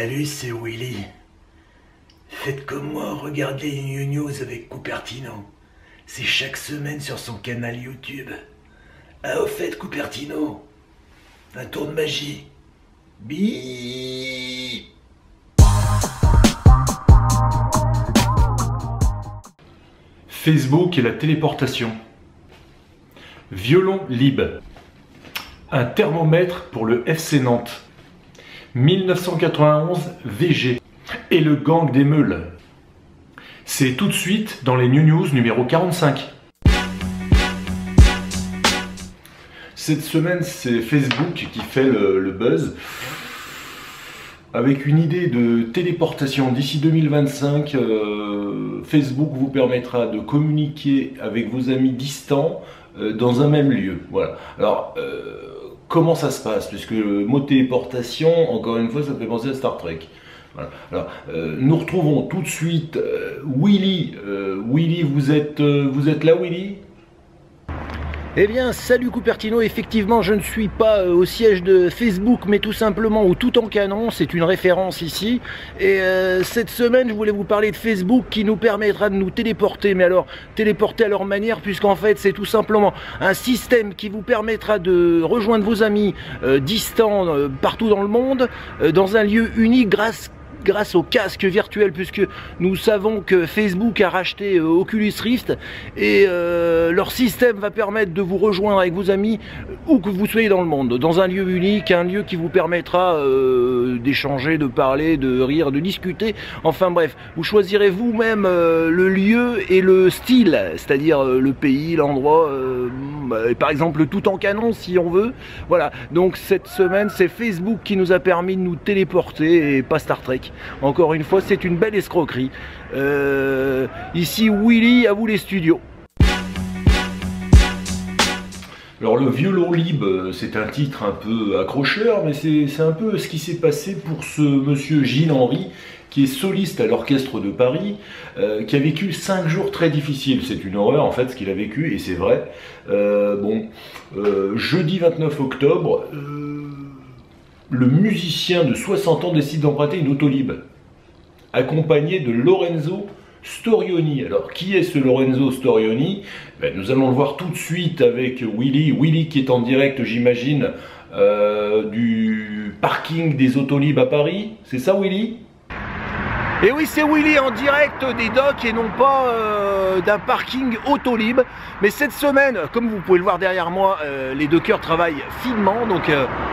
Salut, c'est Willy. Faites comme moi, regardez New News avec Cupertino. C'est chaque semaine sur son canal YouTube. Ah, au fait, Cupertino, un tour de magie. Bip. Facebook et la téléportation. Violon libre. Un thermomètre pour le FC Nantes. 1991 VG. Et le gang des meules. C'est tout de suite dans les New News numéro 45. Cette semaine, c'est Facebook qui fait le buzz. Avec une idée de téléportation d'ici 2025, Facebook vous permettra de communiquer avec vos amis distants dans un même lieu. Voilà. Alors, comment ça se passe? Puisque le mot téléportation, encore une fois, ça me fait penser à Star Trek. Voilà. Alors, nous retrouvons tout de suite Willy. Willy, vous êtes là, Willy? Eh bien, salut Cupertino, effectivement, je ne suis pas au siège de Facebook, mais tout simplement au Toutankhamon, c'est une référence ici. Et cette semaine, je voulais vous parler de Facebook qui nous permettra de nous téléporter, mais alors, téléporter à leur manière, puisqu'en fait, c'est tout simplement un système qui vous permettra de rejoindre vos amis distants partout dans le monde, dans un lieu unique grâce au casque virtuel, puisque nous savons que Facebook a racheté Oculus Rift et leur système va permettre de vous rejoindre avec vos amis où que vous soyez dans le monde, dans un lieu unique, un lieu qui vous permettra d'échanger, de parler, de rire, de discuter, enfin bref, vous choisirez vous-même le lieu et le style, c'est-à-dire le pays, l'endroit, par exemple le Toutankhamon si on veut. Voilà, donc cette semaine c'est Facebook qui nous a permis de nous téléporter et pas Star Trek. Encore une fois, c'est une belle escroquerie. Ici, Willy, à vous les studios. Alors, le violon libre, c'est un titre un peu accrocheur, mais c'est un peu ce qui s'est passé pour ce monsieur Gilles Henry, qui est soliste à l'Orchestre de Paris, qui a vécu 5 jours très difficiles. C'est une horreur, en fait, ce qu'il a vécu, et c'est vrai. Jeudi 29 octobre... le musicien de 60 ans décide d'emprunter une Autolib, accompagné de Lorenzo Storioni. Alors, qui est ce Lorenzo Storioni? Nous allons le voir tout de suite avec Willy. Willy qui est en direct, j'imagine, du parking des Autolib à Paris. C'est ça, Willy? Et oui, c'est Willy en direct des docks et non pas d'un parking Autolib. Mais cette semaine, comme vous pouvez le voir derrière moi, les dockers travaillent finement. Donc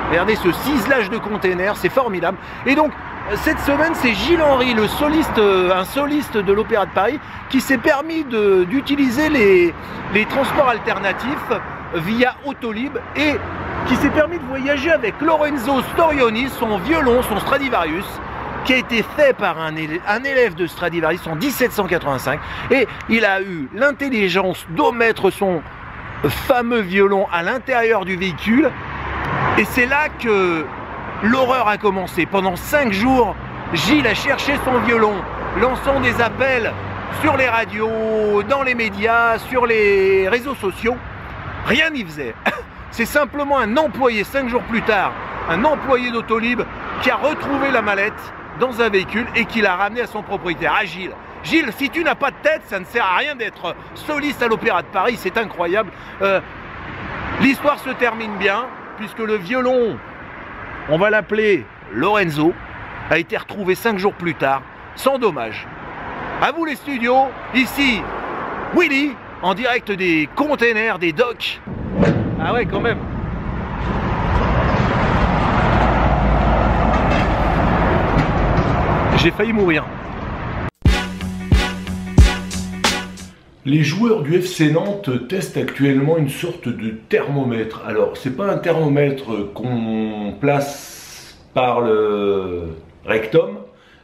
regardez ce ciselage de containers, c'est formidable. Et donc cette semaine, c'est Gilles Henry, le soliste, un soliste de l'Opéra de Paris, qui s'est permis d'utiliser les transports alternatifs via Autolib et qui s'est permis de voyager avec Lorenzo Storioni, son violon, son Stradivarius, qui a été fait par un élève de Stradivarius en 1785, et il a eu l'intelligence d'omettre son fameux violon à l'intérieur du véhicule, et c'est là que l'horreur a commencé. Pendant 5 jours, Gilles a cherché son violon, lançant des appels sur les radios, dans les médias, sur les réseaux sociaux. Rien n'y faisait. C'est simplement un employé, 5 jours plus tard, un employé d'Autolib qui a retrouvé la mallette dans un véhicule et qui l'a ramené à son propriétaire. Ah Gilles, si tu n'as pas de tête, ça ne sert à rien d'être soliste à l'Opéra de Paris, c'est incroyable. L'histoire se termine bien, puisque le violon, on va l'appeler Lorenzo, a été retrouvé 5 jours plus tard, sans dommage. À vous les studios, ici Willy, en direct des containers, des docks. Ah ouais, quand même. J'ai failli mourir. Les joueurs du FC Nantes testent actuellement une sorte de thermomètre. Alors, c'est pas un thermomètre qu'on place par le rectum,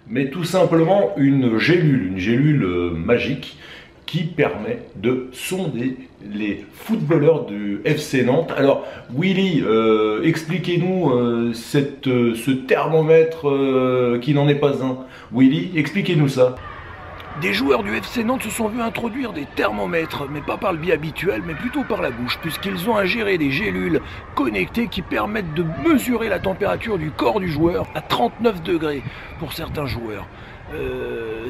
mais tout simplement une gélule magique qui permet de sonder les footballeurs du FC Nantes. Alors, Willy, expliquez-nous ce thermomètre qui n'en est pas un. Willy, expliquez-nous ça. Des joueurs du FC Nantes se sont vus introduire des thermomètres, mais pas par le biais habituel, mais plutôt par la bouche, puisqu'ils ont ingéré des gélules connectées qui permettent de mesurer la température du corps du joueur à 39 degrés pour certains joueurs.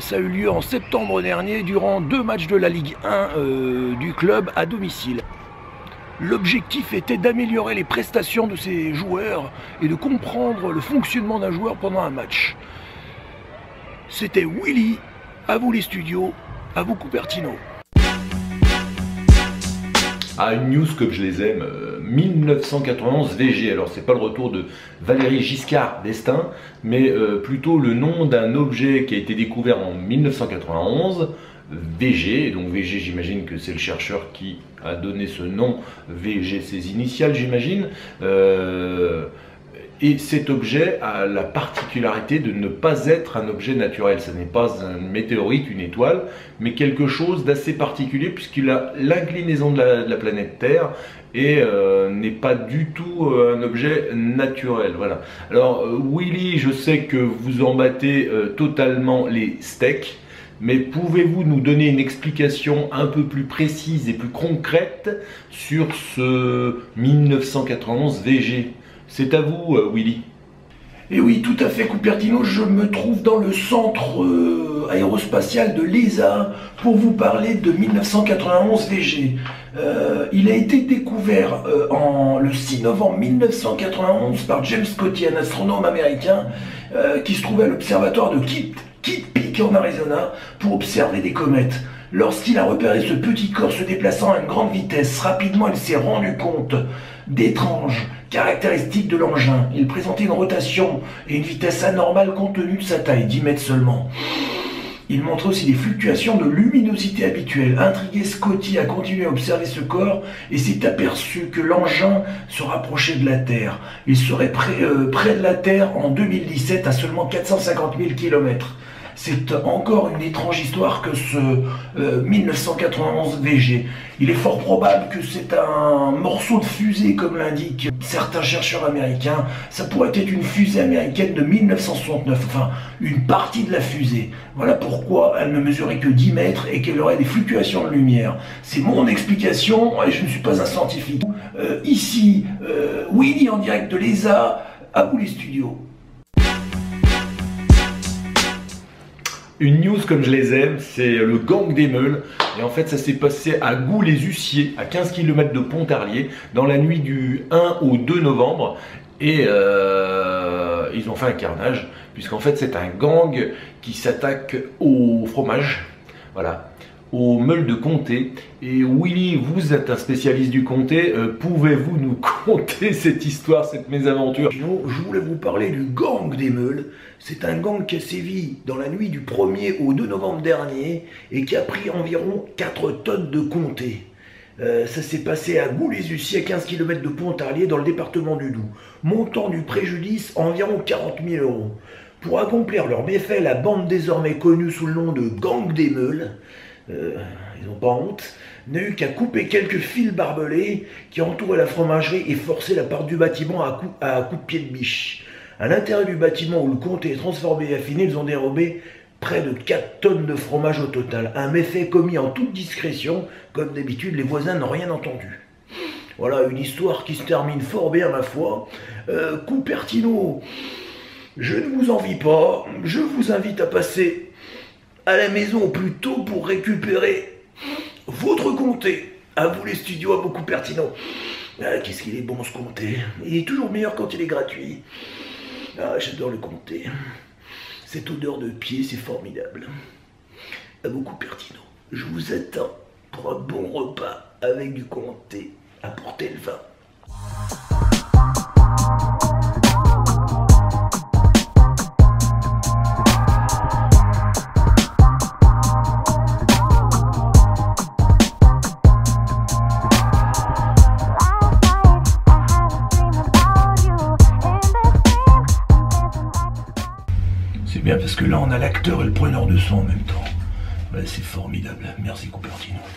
Ça a eu lieu en septembre dernier durant 2 matchs de la Ligue 1 du club à domicile. L'objectif était d'améliorer les prestations de ces joueurs et de comprendre le fonctionnement d'un joueur pendant un match. C'était Willy. À vous les studios, à vous Cupertino. Ah, une news comme je les aime, 1991 VG. Alors c'est pas le retour de Valéry Giscard d'Estaing, mais plutôt le nom d'un objet qui a été découvert en 1991, VG. Et donc VG, j'imagine que c'est le chercheur qui a donné ce nom, VG, ses initiales, j'imagine. Et cet objet a la particularité de ne pas être un objet naturel. Ce n'est pas une météorite, une étoile, mais quelque chose d'assez particulier puisqu'il a l'inclinaison de la planète Terre et n'est pas du tout un objet naturel. Voilà. Alors Willy, je sais que vous en battez totalement les steaks, mais pouvez-vous nous donner une explication un peu plus précise et plus concrète sur ce 1991 VG ? C'est à vous, Willy. Et oui, tout à fait, Cupertino, je me trouve dans le centre aérospatial de l'ESA pour vous parler de 1991 VG. Il a été découvert le 6 novembre 1991 par James Scotty, un astronome américain qui se trouvait à l'observatoire de Kitt Peak en Arizona pour observer des comètes. Lorsqu'il a repéré ce petit corps se déplaçant à une grande vitesse, rapidement il s'est rendu compte d'étranges caractéristiques de l'engin. Il présentait une rotation et une vitesse anormale compte tenu de sa taille, 10 mètres seulement. Il montrait aussi des fluctuations de luminosité habituelles. Intrigué, Scotty a continué à observer ce corps et s'est aperçu que l'engin se rapprochait de la Terre. Il serait près de la Terre en 2017 à seulement 450 000 km. C'est encore une étrange histoire que ce 1991 VG. Il est fort probable que c'est un morceau de fusée, comme l'indiquent certains chercheurs américains. Ça pourrait être une fusée américaine de 1969, enfin une partie de la fusée. Voilà pourquoi elle ne mesurait que 10 mètres et qu'elle aurait des fluctuations de lumière. C'est mon explication et je ne suis pas un scientifique. Ici, Willy en direct de l'ESA, à vous les studios. Une news comme je les aime, c'est le gang des Meules. Et en fait, ça s'est passé à Gouds-les-Huissiers, à 15 km de Pontarlier, dans la nuit du 1 au 2 novembre. Et ils ont fait un carnage, puisqu'en fait, c'est un gang qui s'attaque au fromage. Voilà. Aux meules de comté. Et Willy, vous êtes un spécialiste du comté, pouvez-vous nous conter cette histoire, cette mésaventure? Je voulais vous parler du gang des Meules. C'est un gang qui a sévi dans la nuit du 1er au 2 novembre dernier et qui a pris environ 4 tonnes de comté. Ça s'est passé à Gouds-les-Huissiers, à 15 km de Pontarlier, dans le département du Doubs. Montant du préjudice, environ 40 000 €. Pour accomplir leur méfait, la bande désormais connue sous le nom de gang des Meules, ils n'ont pas honte, n'a eu qu'à couper quelques fils barbelés qui entouraient la fromagerie et forcer la porte du bâtiment à coups de pied de biche. À l'intérieur du bâtiment où le comté est transformé et affiné, ils ont dérobé près de 4 tonnes de fromage au total. Un méfait commis en toute discrétion, comme d'habitude, les voisins n'ont rien entendu. Voilà une histoire qui se termine fort bien, ma foi. Cupertino, je ne vous envie pas, je vous invite à passer à la maison au plus tôt pour récupérer votre comté. À vous les studios, à vous Cupertino. Ah, qu'est-ce qu'il est bon ce comté. Il est toujours meilleur quand il est gratuit. Ah, j'adore le comté. Cette odeur de pied, c'est formidable. À vous Cupertino. Je vous attends pour un bon repas avec du comté. Apportez le vin. C'est bien parce que là on a l'acteur et le preneur de son en même temps. Ouais, c'est formidable. Merci Cupertino.